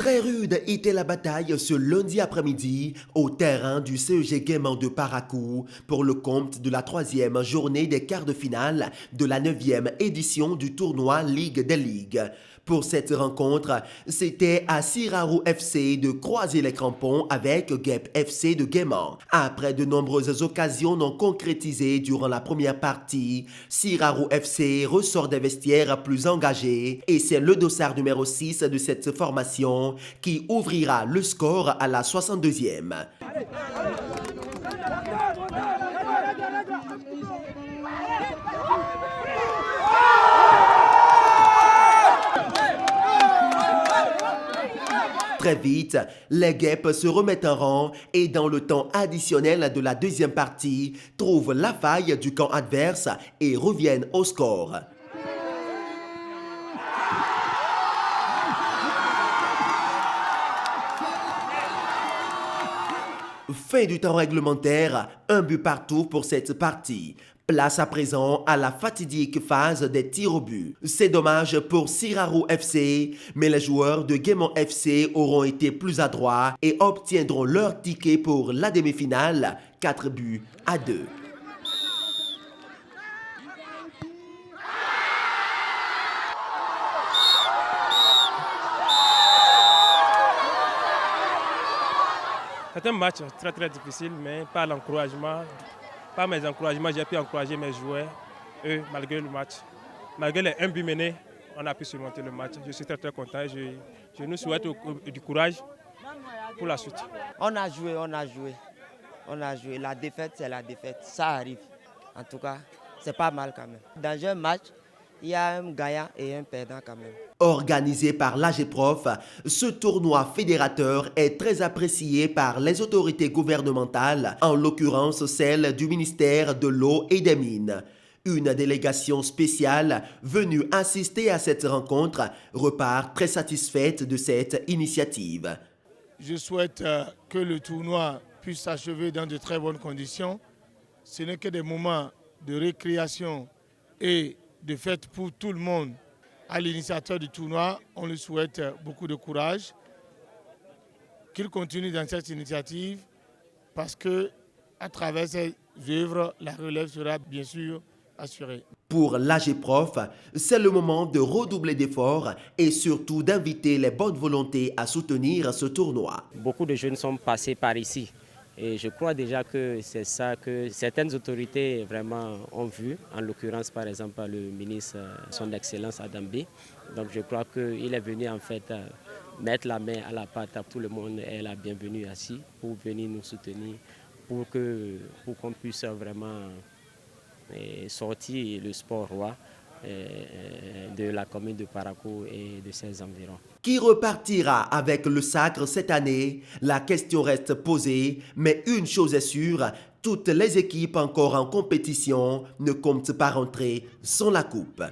Très rude était la bataille ce lundi après-midi au terrain du CEG Gaiement de Parakou pour le compte de la troisième journée des quarts de finale de la 9e édition du tournoi Ligue des Ligues. Pour cette rencontre, c'était à Siraru FC de croiser les crampons avec Guep FC de Gaiement. Après de nombreuses occasions non concrétisées durant la première partie, Siraru FC ressort des vestiaires plus engagés et c'est le dossard numéro 6 de cette formation qui ouvrira le score à la 62e. Très vite, les Guêpes se remettent en rang et dans le temps additionnel de la deuxième partie, trouvent la faille du camp adverse et reviennent au score. Fin du temps réglementaire, un but partout pour cette partie. Place à présent à la fatidique phase des tirs au but. C'est dommage pour Siraru FC, mais les joueurs de Gaiement FC auront été plus adroits et obtiendront leur ticket pour la demi-finale, 4-2. C'est un match très difficile, mais par l'encouragement, par mes encouragements, j'ai pu encourager mes joueurs, eux, malgré le match. Malgré les 1 but menés, on a pu surmonter le match. Je suis très content. Je nous souhaite du courage pour la suite. On a joué. La défaite, c'est la défaite. Ça arrive. En tout cas, c'est pas mal quand même. Dans un match, il y a un gagnant et un perdant quand même. Organisé par l'AGPROF, ce tournoi fédérateur est très apprécié par les autorités gouvernementales, en l'occurrence celle du ministère de l'Eau et des Mines. Une délégation spéciale venue assister à cette rencontre repart très satisfaite de cette initiative. Je souhaite que le tournoi puisse s'achever dans de très bonnes conditions. Ce n'est que des moments de récréation et de fête pour tout le monde. À l'initiateur du tournoi, on lui souhaite beaucoup de courage, qu'il continue dans cette initiative parce que à travers ses œuvres, la relève sera bien sûr assurée. Pour l'AGPROF, c'est le moment de redoubler d'efforts et surtout d'inviter les bonnes volontés à soutenir ce tournoi. Beaucoup de jeunes sont passés par ici. Et je crois déjà que c'est ça que certaines autorités vraiment ont vu, en l'occurrence par exemple le ministre, son Excellence Adambi. Donc je crois qu'il est venu en fait mettre la main à la pâte à tout le monde et la bienvenue ici pour venir nous soutenir, pour qu'on puisse vraiment sortir le sport roi de la commune de Parakou et de ses environs. Qui repartira avec le sacre cette année? La question reste posée, mais une chose est sûre, toutes les équipes encore en compétition ne comptent pas rentrer sans la coupe.